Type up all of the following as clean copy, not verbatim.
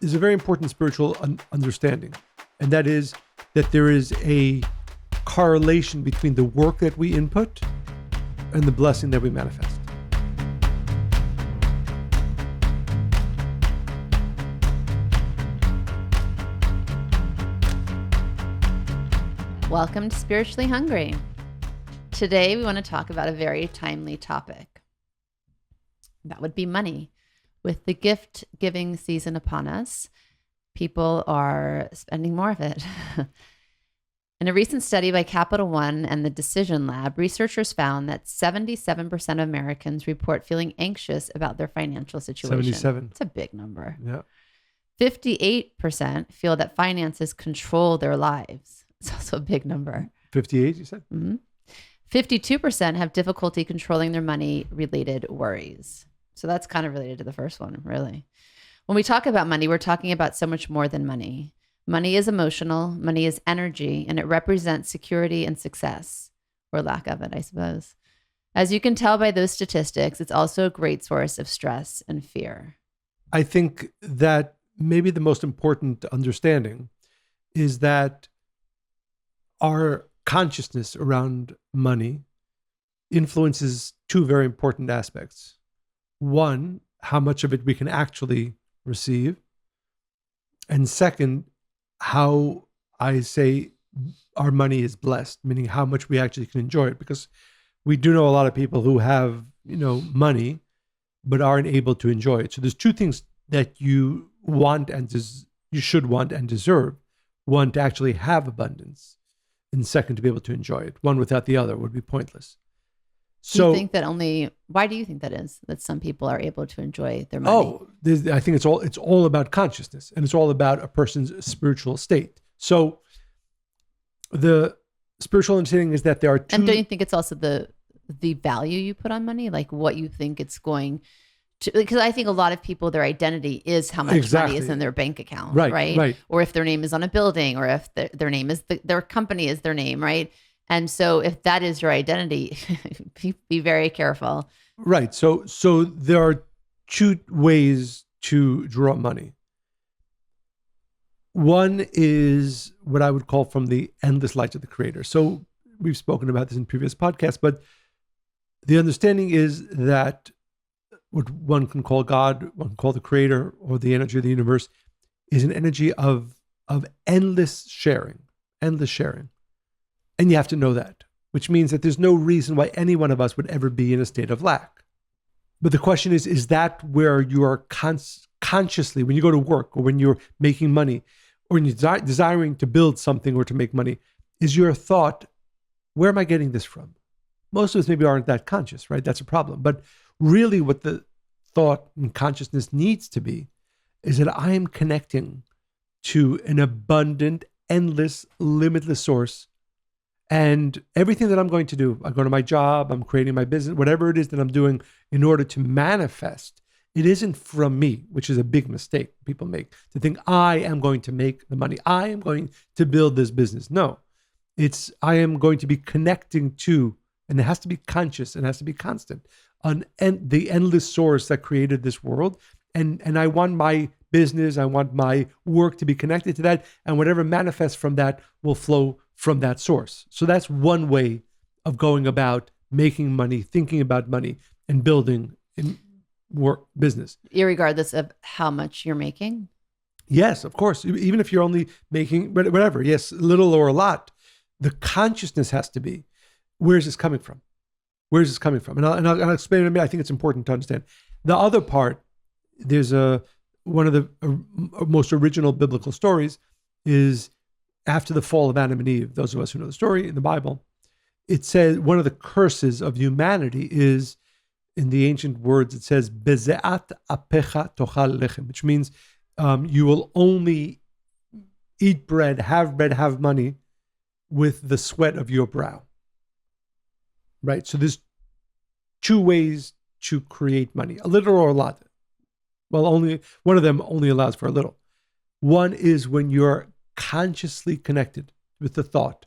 there's a very important spiritual understanding, and that is that there is a correlation between the work that we input and the blessing that we manifest. Welcome to Spiritually Hungry. Today we want to talk about a very timely topic. That would be money. With the gift-giving season upon us, people are spending more of it. In a recent study by Capital One and the Decision Lab, researchers found that 77% of Americans report feeling anxious about their financial situation. 77. It's a big number. Yeah. 58% feel that finances control their lives. It's also a big number. 58, you said? Mm-hmm. 52% have difficulty controlling their money-related worries. So that's kind of related to the first one, really. When we talk about money, we're talking about so much more than money. Money is emotional, money is energy, and it represents security and success, or lack of it, I suppose. As you can tell by those statistics, it's also a great source of stress and fear. I think that maybe the most important understanding is that our consciousness around money influences two very important aspects. One, how much of it we can actually receive. And second, how I say our money is blessed, meaning how much we actually can enjoy it. Because we do know a lot of people who have, money, but aren't able to enjoy it. So there's two things that you want and you should want and deserve. One, to actually have abundance. And second, to be able to enjoy it. One without the other would be pointless. So, do you think that why do you think that is? That some people are able to enjoy their money? I think it's all about consciousness, and it's all about a person's spiritual state. So the spiritual understanding is that there are two. And don't you think it's also the value you put on money? Like what you think it's going to, because I think a lot of people, their identity is how much money is in their bank account, right? Or if their name is on a building, or if their name is their company is their name, right? And so if that is your identity, be very careful. Right. So there are two ways to draw money. One is what I would call from the endless light of the Creator. So we've spoken about this in previous podcasts, but the understanding is that what one can call God, one can call the Creator, or the energy of the universe, is an energy of endless sharing. And you have to know that, which means that there's no reason why any one of us would ever be in a state of lack. But the question is that where you are consciously, when you go to work, or when you're making money, or when you're desiring to build something or to make money, is your thought, where am I getting this from? Most of us maybe aren't that conscious, right? That's a problem. But really what the thought and consciousness needs to be is that I am connecting to an abundant, endless, limitless source. And everything that I'm going to do, I go to my job, I'm creating my business, whatever it is that I'm doing in order to manifest, it isn't from me, which is a big mistake people make, to think I am going to make the money. I am going to build this business. No, it's I am going to be connecting to, and it has to be conscious, and it has to be constant, the endless source that created this world. And I want my business, I want my work to be connected to that, and whatever manifests from that will flow from that source. So that's one way of going about making money, thinking about money, and building in work business. Irregardless of how much you're making? Yes, of course. Even if you're only making whatever, yes, little or a lot, the consciousness has to be, where's this coming from? Where's this coming from? And I'll explain it in a minute. I think it's important to understand. The other part, there's one of the most original biblical stories is after the fall of Adam and Eve. Those of us who know the story in the Bible, it says one of the curses of humanity is, in the ancient words, it says, Bezeat apecha tochal lechem, which means you will only eat bread, have money with the sweat of your brow. Right? So there's two ways to create money, a little or a lot. Well, only one of them only allows for a little. One is when you're consciously connected with the thought,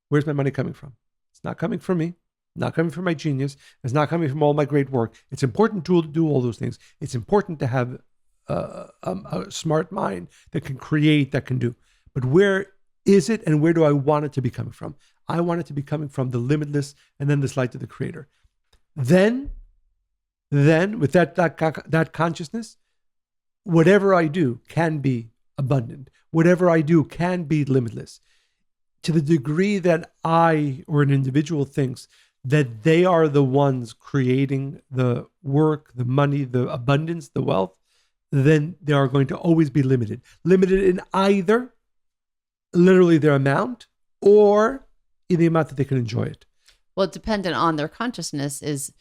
where's my money coming from? It's not coming from me, not coming from my genius. It's not coming from all my great work. It's important to do all those things. It's important to have a smart mind that can create, that can do. But where is it, and where do I want it to be coming from? I want it to be coming from the limitless, and then this light of the Creator. Then with that consciousness, whatever I do can be abundant. Whatever I do can be limitless. To the degree that I or an individual thinks that they are the ones creating the work, the money, the abundance, the wealth, then they are going to always be limited. Limited in either literally their amount or in the amount that they can enjoy it. Well, dependent on their consciousness is,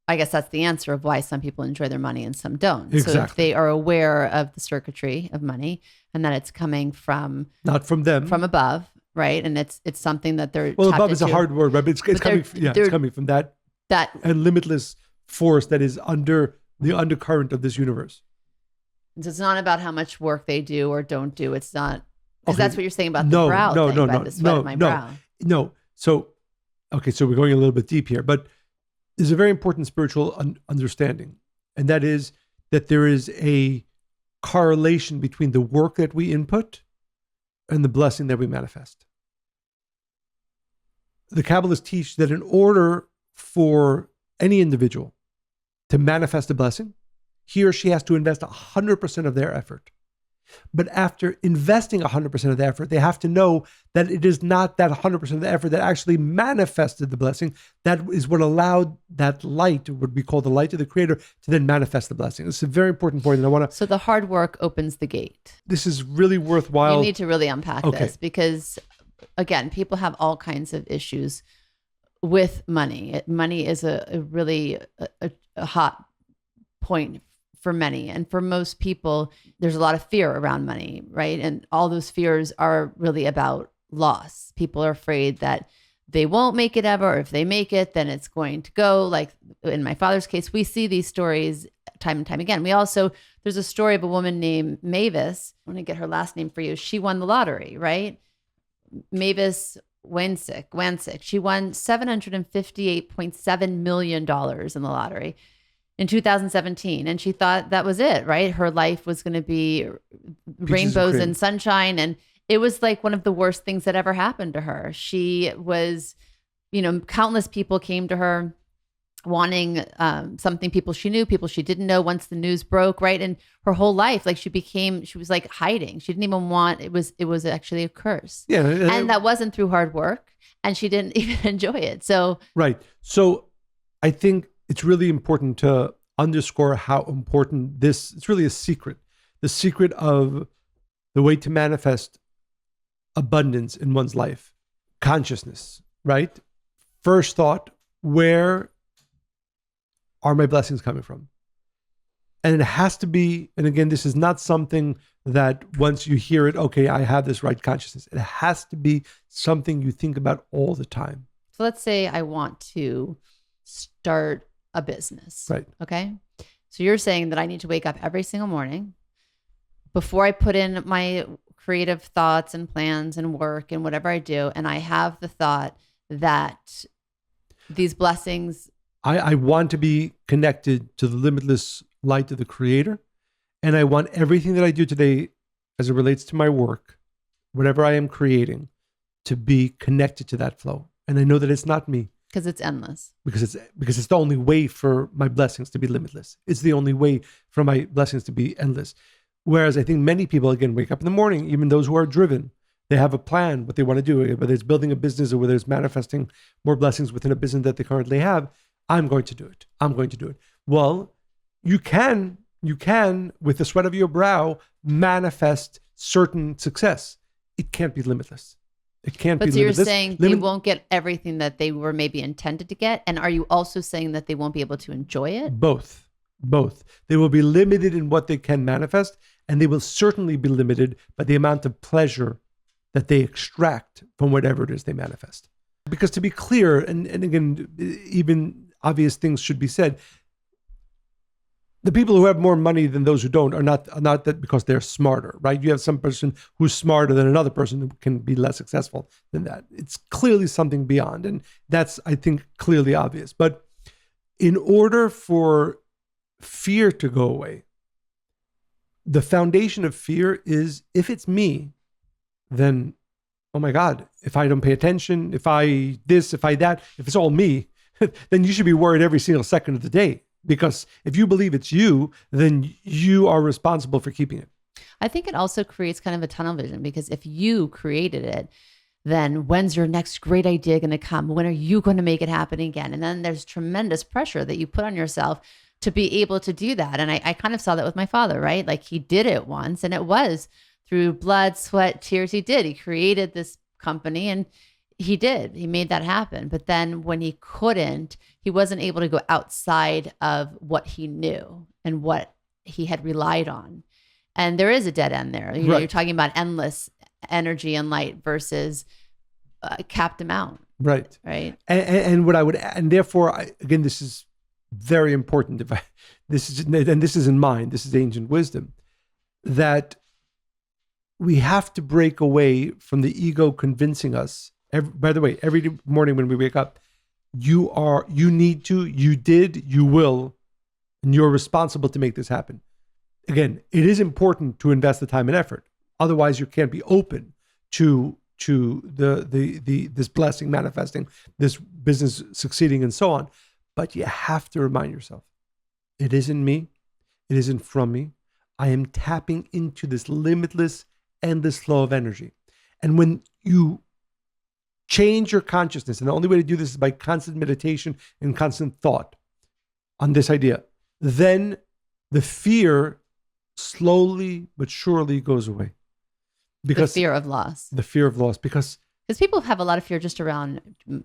I guess that's the answer of why some people enjoy their money and some don't. Exactly. So if they are aware of the circuitry of money and that it's coming from not from them, from above, right? And it's something that they're above is a hard word, right? But it's coming. It's coming from that and limitless force that is under the undercurrent of this universe. So it's not about how much work they do or don't do. It's not because that's what you're saying about the brow thing, about the sweat of my brow. No. So we're going a little bit deep here, but there's a very important spiritual understanding, and that is that there is a correlation between the work that we input and the blessing that we manifest. The Kabbalists teach that in order for any individual to manifest a blessing, he or she has to invest 100% of their effort. But after investing 100% of the effort, they have to know that it is not that 100% of the effort that actually manifested the blessing. That is what allowed that light, what we call the light of the Creator, to then manifest the blessing. It's a very important point, and I want to. So the hard work opens the gate. This is really worthwhile. You need to really unpack this because, again, people have all kinds of issues with money. Money is a really hot point for many. And for most people, there's a lot of fear around money, right? And all those fears are really about loss. People are afraid that they won't make it ever, or if they make it, then it's going to go. Like in my father's case, we see these stories time and time again. There's a story of a woman named Mavis. I want to get her last name for you. She won the lottery, right? Mavis Wansik. She won $758.7 million in the lottery in 2017. And she thought that was it, right? Her life was going to be rainbows and sunshine. And it was like one of the worst things that ever happened to her. She was, countless people came to her wanting something, people she knew, people she didn't know once the news broke, right? And her whole life, like she was like hiding. She didn't even want, it was actually a curse. Yeah. And that wasn't through hard work. And she didn't even enjoy it. So. Right. So I think it's really important to underscore how important it's really a secret. The secret of the way to manifest abundance in one's life. Consciousness, right? First thought, where are my blessings coming from? And it has to be, and again, this is not something that once you hear it, okay, I have this right consciousness. It has to be something you think about all the time. So let's say I want to start a business. Right. Okay. So you're saying that I need to wake up every single morning before I put in my creative thoughts and plans and work and whatever I do. And I have the thought that these blessings. I want to be connected to the limitless light of the Creator. And I want everything that I do today as it relates to my work, whatever I am creating, to be connected to that flow. And I know that it's not me. Because it's endless. Because it's the only way for my blessings to be limitless. It's the only way for my blessings to be endless. Whereas I think many people, again, wake up in the morning, even those who are driven, they have a plan, what they want to do, whether it's building a business or whether it's manifesting more blessings within a business that they currently have. I'm going to do it. I'm going to do it. Well, you can, with the sweat of your brow, manifest certain success. It can't be limitless. It can't be limitless. But so you're saying they won't get everything that they were maybe intended to get? And are you also saying that they won't be able to enjoy it? Both. They will be limited in what they can manifest, and they will certainly be limited by the amount of pleasure that they extract from whatever it is they manifest. Because to be clear, and again, even obvious things should be said, the people who have more money than those who don't are not that because they're smarter, right? You have some person who's smarter than another person who can be less successful than that. It's clearly something beyond, and that's, I think, clearly obvious. But in order for fear to go away, the foundation of fear is, if it's me, then, oh my God, if I don't pay attention, if I this, if I that, if it's all me, then you should be worried every single second of the day. Because if you believe it's you, then you are responsible for keeping it. I think it also creates kind of a tunnel vision, because if you created it, then when's your next great idea going to come? When are you going to make it happen again? And then there's tremendous pressure that you put on yourself to be able to do that. And I kind of saw that with my father, right? Like, he did it once, and it was through blood, sweat, tears. He created this company, and he made that happen. But then when he couldn't, he wasn't able to go outside of what he knew and what he had relied on. And there is a dead end there. You know, you're talking about endless energy and light versus capped amount. Right. Right. And what I would, and therefore, again, this is very important. This is in mind, this is ancient wisdom, that we have to break away from the ego convincing us. By the way, every morning when we wake up, you need to, you did, you will, and you're responsible to make this happen. Again, it is important to invest the time and effort. Otherwise, you can't be open to this blessing manifesting, this business succeeding, and so on. But you have to remind yourself, it isn't me, it isn't from me. I am tapping into this limitless, endless flow of energy. And when you change your consciousness, and the only way to do this is by constant meditation and constant thought on this idea, then the fear slowly but surely goes away. Because the fear of loss. Because people have a lot of fear just around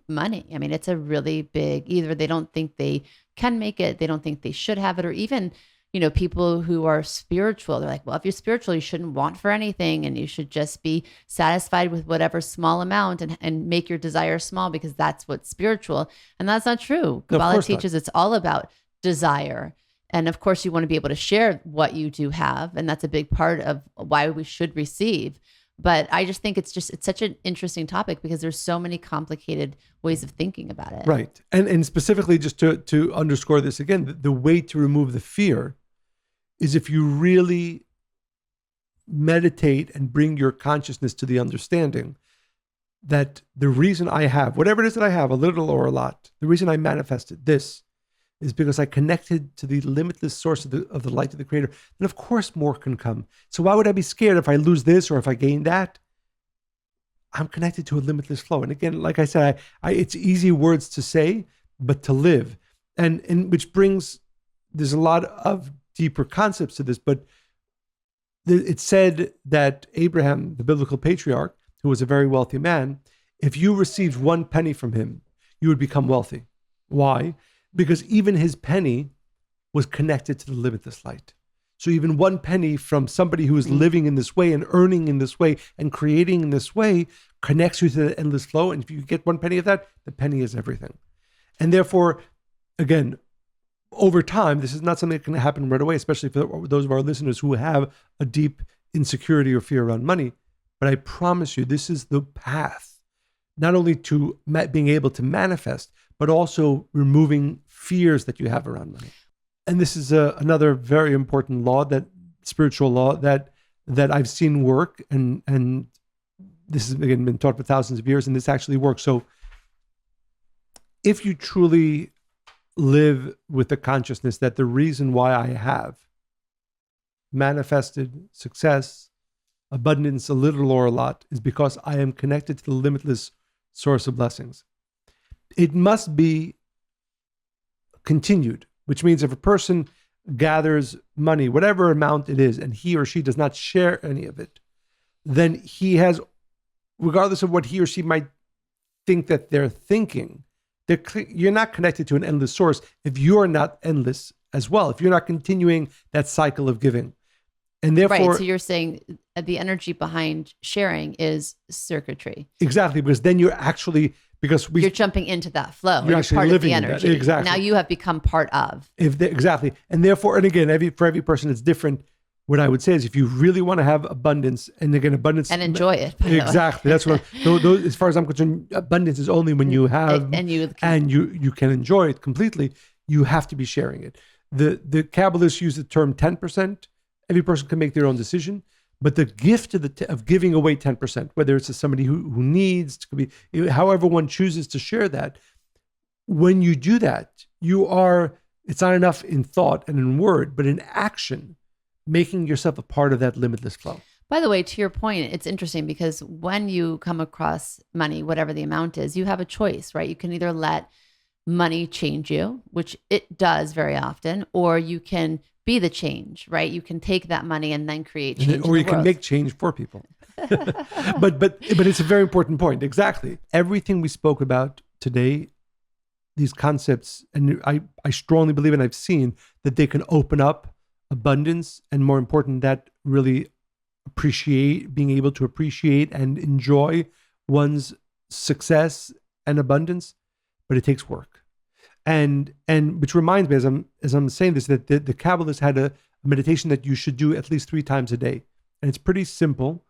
money. I mean, it's a really big, either they don't think they can make it, they don't think they should have it, or even, you know, people who are spiritual, they're like, well, if you're spiritual, you shouldn't want for anything, and you should just be satisfied with whatever small amount and make your desire small, because that's what's spiritual. And that's not true. Kabbalah teaches it's all about desire. And of course, you want to be able to share what you do have. And that's a big part of why we should receive. But I just think it's such an interesting topic, because there's so many complicated ways of thinking about it. Right. And specifically, just to underscore this again, the way to remove the fear is if you really meditate and bring your consciousness to the understanding that the reason I have, whatever it is that I have, a little or a lot, the reason I manifested this is because I connected to the limitless source of the light of the Creator. Then of course more can come. So why would I be scared if I lose this or if I gain that? I'm connected to a limitless flow. And again, like I said, it's easy words to say, but to live. And which brings, there's a lot of deeper concepts to this, but it's said that Abraham, the biblical patriarch, who was a very wealthy man, if you received 1 penny from him, you would become wealthy. Why? Because even his penny was connected to the limitless light. So even 1 penny from somebody who is living in this way and earning in this way and creating in this way connects you to the endless flow. And if you get 1 penny of that, the penny is everything. And therefore, again, over time, this is not something that can happen right away, especially for those of our listeners who have a deep insecurity or fear around money. But I promise you, this is the path, not only to being able to manifest, but also removing fears that you have around money. And this is another very important law, that spiritual law that I've seen work, and this has again been taught for thousands of years, and this actually works. So if you truly live with the consciousness that the reason why I have manifested success, abundance, a little or a lot, is because I am connected to the limitless source of blessings. It must be continued, which means if a person gathers money, whatever amount it is, and he or she does not share any of it, then he has, regardless of what he or she might think that they're thinking, you're not connected to an endless source if you're not endless as well, if you're not continuing that cycle of giving. And therefore, right. So you're saying the energy behind sharing is circuitry. Exactly, because then you're actually, you're jumping into that flow. You're actually part living of the energy. Exactly. Now you have become part of. Exactly. And therefore, and again, for every person it's different. What I would say is, if you really want to have abundance, and again, abundance, and enjoy it. Exactly. That's what, as far as I'm concerned, abundance is only when you have, and you can enjoy it completely. You have to be sharing it. The Kabbalists use the term 10%. Every person can make their own decision. But the gift of giving away 10%, whether it's to somebody who needs, it could be however one chooses to share that, when you do that, it's not enough in thought and in word, but in action, making yourself a part of that limitless flow. By the way, to your point, it's interesting because when you come across money, whatever the amount is, you have a choice, right? You can either let money change you, which it does very often, or you can be the change, right? You can take that money and then create change. Or you can make change for people. but it's a very important point. Exactly. Everything we spoke about today, these concepts, and I strongly believe, and I've seen that they can open up abundance, and more important, that really being able to appreciate and enjoy one's success and abundance, but it takes work. And which reminds me, as I'm saying this, that the Kabbalists had a meditation that you should do at least 3 times a day, and it's pretty simple,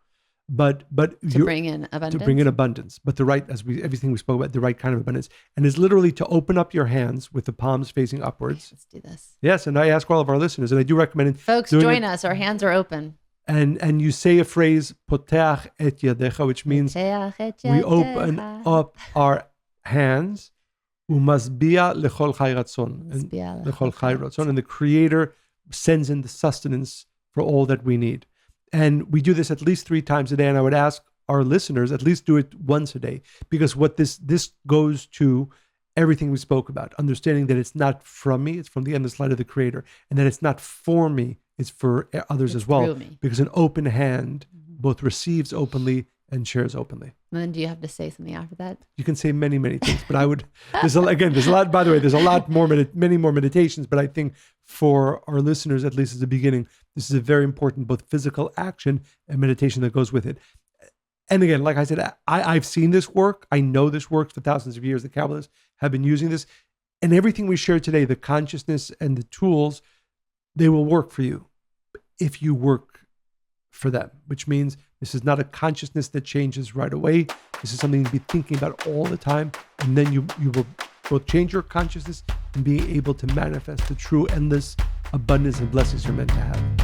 but to bring in abundance. But everything we spoke about, the right kind of abundance, and is literally to open up your hands with the palms facing upwards. Let's do this. Yes, and I ask all of our listeners, and I do recommend it. Folks, join us. Our hands are open. And you say a phrase, "Poteach et yadecha," which means we open up our hands. Umasbia lechol chai ratzon, and the Creator sends in the sustenance for all that we need. And we do this at least 3 times a day. And I would ask our listeners at least do it once a day, because what this goes to everything we spoke about, understanding that it's not from me, it's from the endless light of the Creator, and that it's not for me, it's for others as well. Because an open hand both receives openly and shares openly. And then do you have to say something after that? You can say many, many things, but I would, there's a lot, by the way, there's a lot more, many more meditations, but I think for our listeners, at least at the beginning, this is a very important, both physical action and meditation that goes with it. And again, like I said, I've seen this work. I know this works for thousands of years. The Kabbalists have been using this, and everything we shared today, the consciousness and the tools, they will work for you if you work for them, which means this is not a consciousness that changes right away. This is something to be thinking about all the time. And then you will both change your consciousness and be able to manifest the true endless abundance and blessings you're meant to have.